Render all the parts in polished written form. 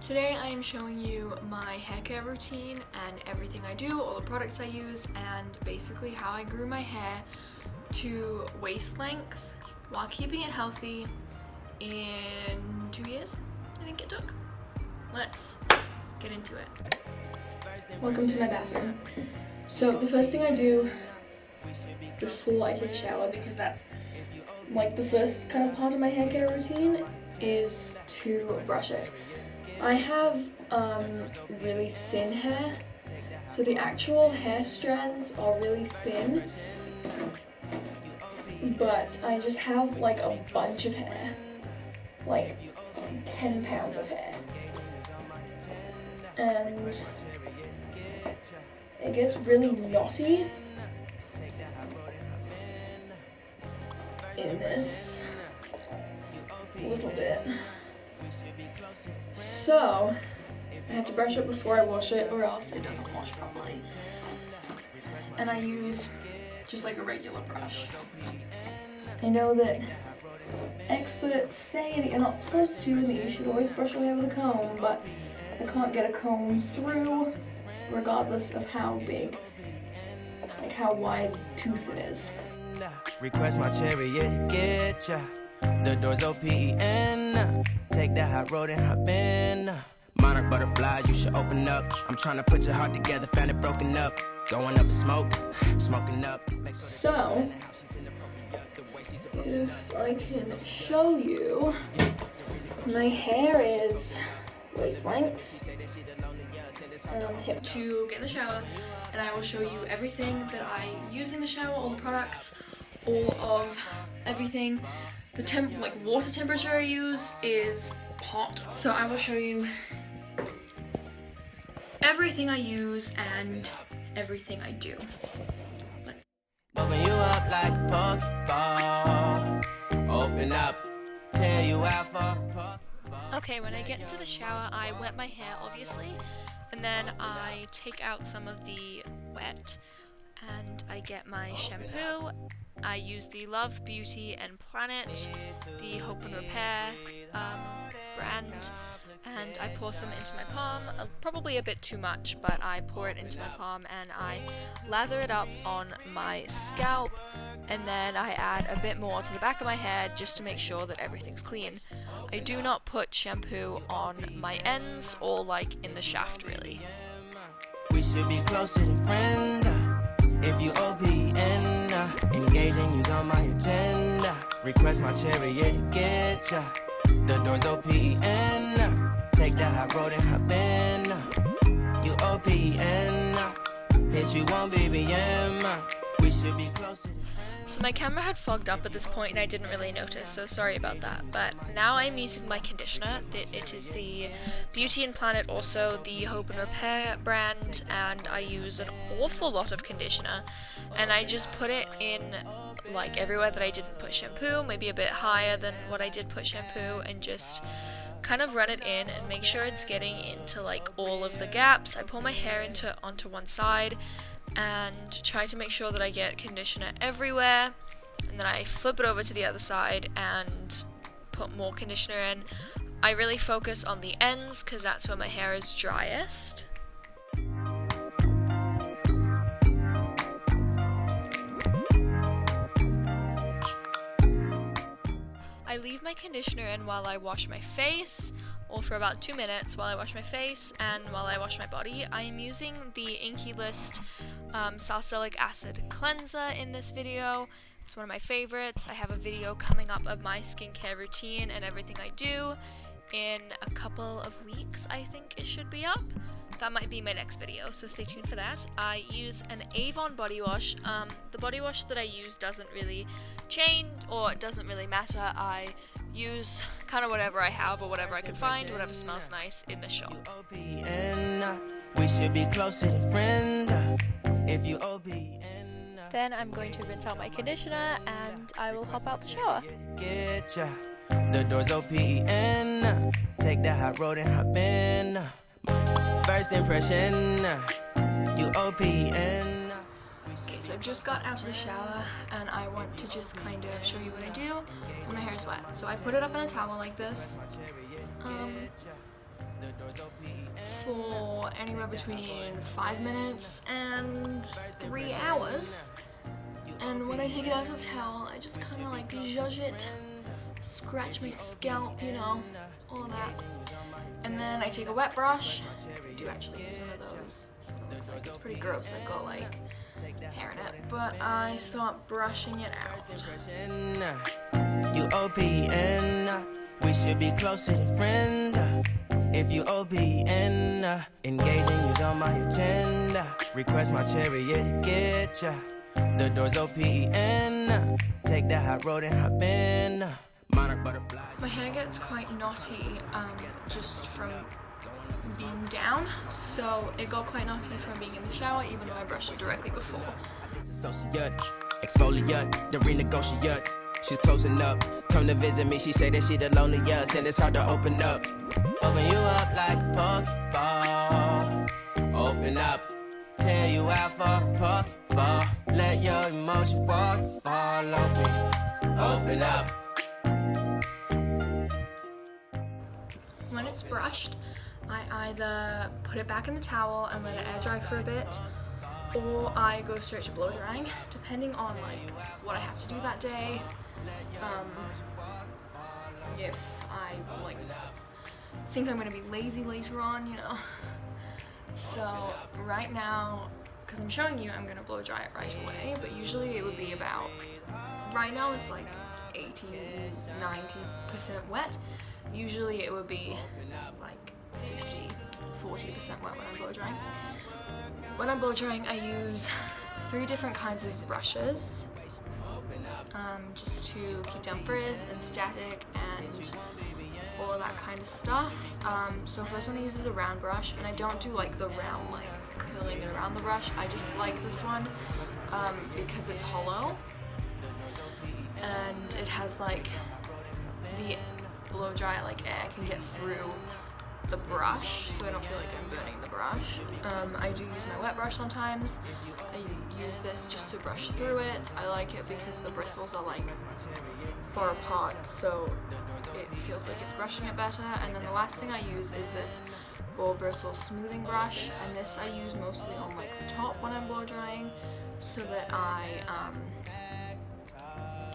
Today I am showing you my hair care routine and everything I do, all the products I use, and basically how I grew my hair to waist length while keeping it healthy in 2 years, I think it took. Let's get into it. Welcome to my bathroom. So the first thing I do before I take a shower, because that's like the first kind of part of my hair care routine, is to brush it. I have really thin hair, so the actual hair strands are really thin, but I just have like a bunch of hair, like 10 pounds of hair, and it gets really knotty in this little bit. So I have to brush it before I wash it, or else it doesn't wash properly. And I use just like a regular brush. I know that experts say that you're not supposed to, that you should always brush your hair with a comb, but I can't get a comb through regardless of how big, like how wide tooth it is. Request my chariot, get ya. The door's open. Take that hot road and hop in. Monarch butterflies, you should open up. I'm trying to put your heart together, found it broken up. Going up in smoke, smoking up. So, if I can show you, my hair is waist length. Hip to get in the shower, and I will show you everything that I use in the shower, all the products, all of everything. The water temperature I use is hot, so I will show you everything I use and everything I do. Open you up like a Pokeball. Open up, tear you out for Okay, when I get into the shower, I wet my hair, obviously, and then I take out some of the wet, and I get my shampoo. I use the Love, Beauty and Planet, the Hope and Repair brand, and I pour some into my palm, probably a bit too much, but I pour it into my palm and I lather it up on my scalp, and then I add a bit more to the back of my head just to make sure that everything's clean. I do not put shampoo on my ends or like in the shaft really. We should be closer than friends. If you OPN, engaging you's on my agenda. Request my chariot, get ya. The door's OPN. Take that hot road and hop in. You OPN, bitch you won't BBM. We should be closer. So my camera had fogged up at this point and I didn't really notice, so sorry about that. But now I'm using my conditioner. It is the Beauty and Planet, also the Hope and Repair brand, and I use an awful lot of conditioner. And I just put it in like everywhere that I didn't put shampoo, maybe a bit higher than what I did put shampoo, and just kind of run it in and make sure it's getting into like all of the gaps. I pull my hair onto one side and try to make sure that I get conditioner everywhere, and then I flip it over to the other side and put more conditioner in. I really focus on the ends because that's where my hair is driest. I leave my conditioner in while I wash my face, or for about 2 minutes while I wash my face, and while I wash my body. I am using the Inky List salicylic acid cleanser in this video. It's one of my favorites. I have a video coming up of my skincare routine and everything I do in a couple of weeks. I think it should be up. That might be my next video, so stay tuned for that. I use an Avon body wash. The body wash that I use doesn't really change, or it doesn't really matter. I use kind of whatever I have or whatever I can find, whatever smells nice in the shop. We should be closer than friends. If you Then I'm going to rinse out my conditioner and I will hop out the shower. Get ya. The door's OPN. Take that hot road and hop in. First impression, you OPN. Okay, so I've just got out of the shower and I want to just kind of show you what I do when my hair is wet. So I put it up in a towel like this, for anywhere between 5 minutes and 3 hours. And when I take it out of the towel, I just kind of like zhuzh it, scratch my scalp, you know, all of that. And then I take a wet brush. I do actually use one of those. It's, like, it's pretty gross. I've got like hair in it, but I start brushing it out. You OPN, we should be closer than friends. If you OPN, engaging you's on my agenda. Request my chariot to get ya. The door's OPN, take that hot road and hop in. Monarch butterflies. My hair gets quite knotty just from being down, so it got quite knotty from being in the shower, even though I brushed it directly before. Disassociate, exfoliate, the renegotiate. She's closing up, come to visit me. She say that she the loneliest, and it's hard to open up. Open you up like a Pokeball. Open up, tear you out for a Pokeball. Let your emotion waterfall on me. Open up. When it's brushed, I either put it back in the towel and let it air dry for a bit, or I go straight to blow drying, depending on like what I have to do that day. If I like think I'm gonna be lazy later on, you know. So right now, because I'm showing you, I'm gonna blow dry it right away, but usually it would be about, right now it's like 80-90% wet. Usually it would be like 50-40% wet when I'm blow drying. When I'm blow drying, I use 3 different kinds of brushes, just to keep down frizz and static and all of that kind of stuff. So first one I use is a round brush, and I don't do like the round, like curling it around the brush. I just like this one because it's hollow and it has like the blow dry like air can get through the brush, so I don't feel like I'm burning the brush. I do use my wet brush sometimes. I use this just to brush through it. I like it because the bristles are like far apart, so it feels like it's brushing it better. And then the last thing I use is this ball bristle smoothing brush, and this I use mostly on like the top when I'm blow drying, so that I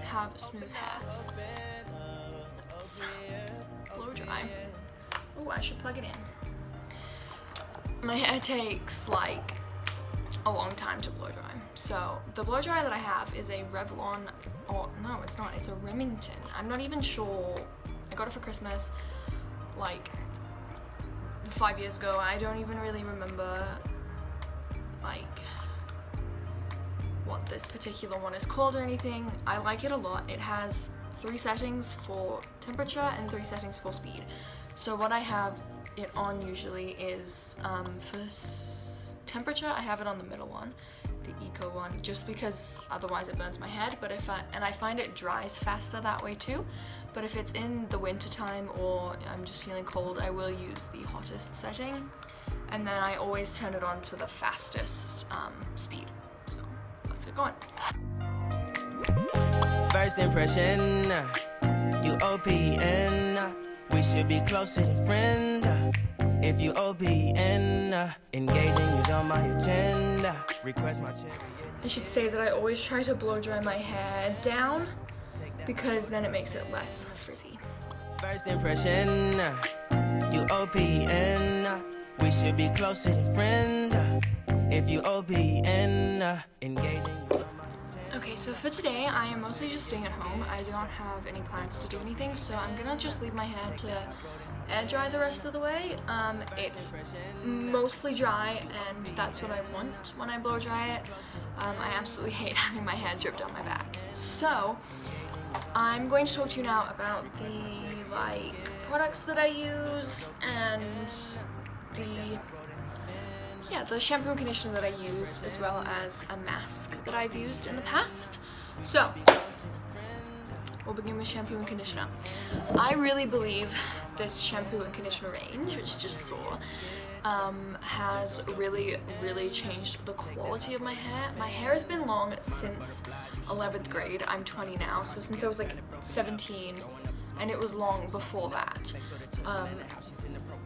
have smooth hair. Blow dry. Oh, I should plug it in. My hair takes like a long time to blow dry. So the blow dryer that I have is a Revlon, or no, it's not, it's a Remington. I'm not even sure. I got it for Christmas like 5 years ago. I don't even really remember like what this particular one is called or anything. I like it a lot. It has 3 settings for temperature and 3 settings for speed. So what I have it on usually is for temperature, I have it on the middle one, the eco one, just because otherwise it burns my head. But I find it dries faster that way too. But if it's in the winter time or I'm just feeling cold, I will use the hottest setting, and then I always turn it on to the fastest speed. So let's get going. First impression, you OPN, we should be closer than friends. If you OPN, engaging you's on my agenda. Request my check. I should say that I always try to blow dry my hair down because then it makes it less frizzy. First impression, you OPN, we should be closer than friends. If you OPN, engaging you's on my agenda. Okay, so for today, I am mostly just staying at home. I don't have any plans to do anything, so I'm gonna just leave my hair to air dry the rest of the way. It's mostly dry, and that's what I want when I blow dry it. I absolutely hate having my hair drip down my back. So I'm going to talk to you now about the products that I use and the shampoo and conditioner that I use, as well as a mask that I've used in the past. So we'll begin with shampoo and conditioner. I really believe this shampoo and conditioner range, which you just saw, has really changed the quality of my hair. My hair has been long since 11th grade. I'm 20 now, so since I was like 17, and it was long before that.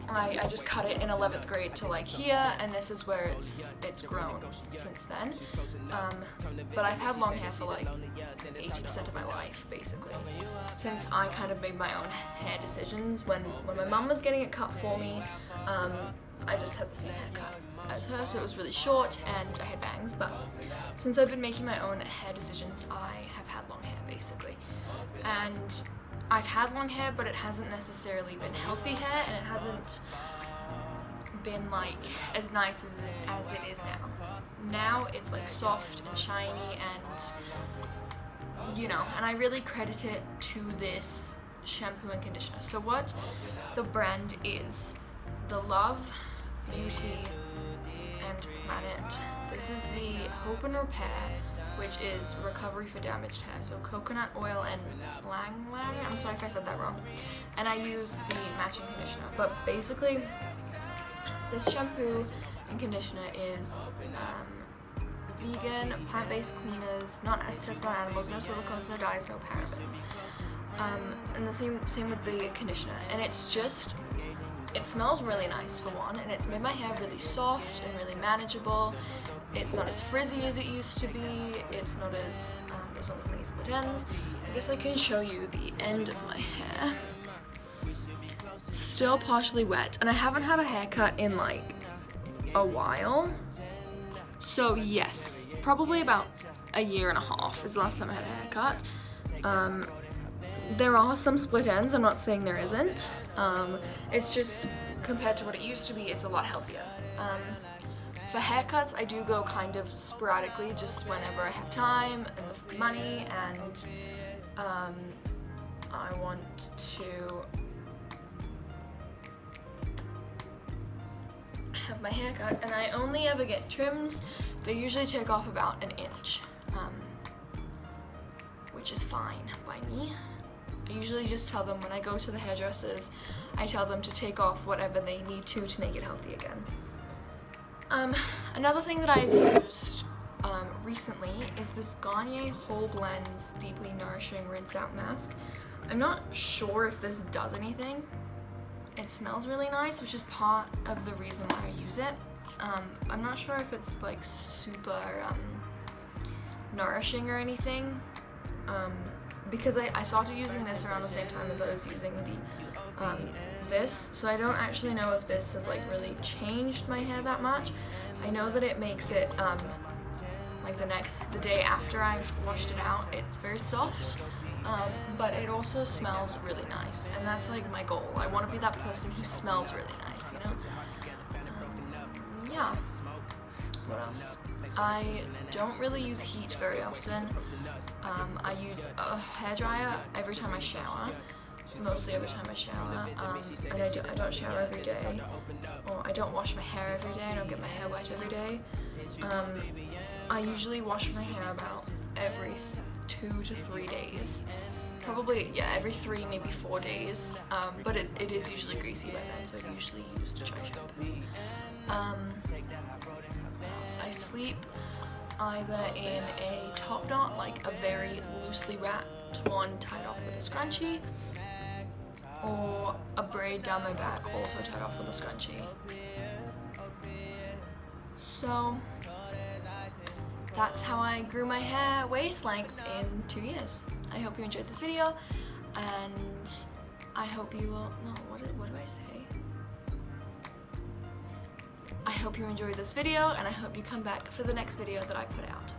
I just cut it in 11th grade to like here, and this is where it's grown since then. But I've had long hair for like 80% of my life, basically, since I kind of made my own hair decisions. When my mum was getting it cut for me, I just had the same haircut as her, so it was really short and I had bangs. But since I've been making my own hair decisions, I have had long hair, basically. And I've had long hair, but it hasn't necessarily been healthy hair, and it hasn't been like as nice as it is now. Now it's like soft and shiny, and you know, and I really credit it to this shampoo and conditioner. So what the brand is, the Love, Beauty and Planet. This is the Hope and Repair, which is recovery for damaged hair. So coconut oil and lang lang. I'm sorry if I said that wrong. And I use the matching conditioner. But basically, this shampoo and conditioner is vegan, plant-based cleaners, not tested on animals, no silicones, no dyes, no parabens. And the same with the conditioner. And it's just, it smells really nice for one, and it's made my hair really soft and really manageable. It's not as frizzy as it used to be. It's not as, there's not as many split ends. I guess I can show you the end of my hair. Still partially wet, and I haven't had a haircut in like a while. So yes, probably about a year and a half is the last time I had a haircut. There are some split ends, I'm not saying there isn't. It's just, compared to what it used to be, it's a lot healthier. For haircuts, I do go kind of sporadically, just whenever I have time and the money, and I want to have my haircut, and I only ever get trims. They usually take off about an inch, which is fine by me. I usually just tell them when I go to the hairdressers, I tell them to take off whatever they need to make it healthy again. Another thing that I've used recently is this Garnier Whole Blends Deeply Nourishing Rinse Out Mask. I'm not sure if this does anything. It smells really nice, which is part of the reason why I use it. I'm not sure if it's like super nourishing or anything, because I started using this around the same time as I was using the this, so I don't actually know if this has like really changed my hair that much. I know that it makes it like the day after I've washed it out, it's very soft, but it also smells really nice, and that's like my goal. I want to be that person who smells really nice, you know? Yeah. What else? I don't really use heat very often. I use a hairdryer every time I shower. Mostly every time I shower, and I don't shower every day, or I don't wash my hair every day. I don't get my hair wet every day. I usually wash my hair about every 2 to 3 days. Probably, yeah, every 3, maybe 4 days, but it is usually greasy by then, so I usually use dry shampoo. I sleep either in a top knot, like a very loosely wrapped one tied off with a scrunchie, or a braid down my back, also tied off with a scrunchie. So that's how I grew my hair waist length in 2 years. I hope you enjoyed this video, and I hope you will, no, what do I say? I hope you enjoyed this video, and I hope you come back for the next video that I put out.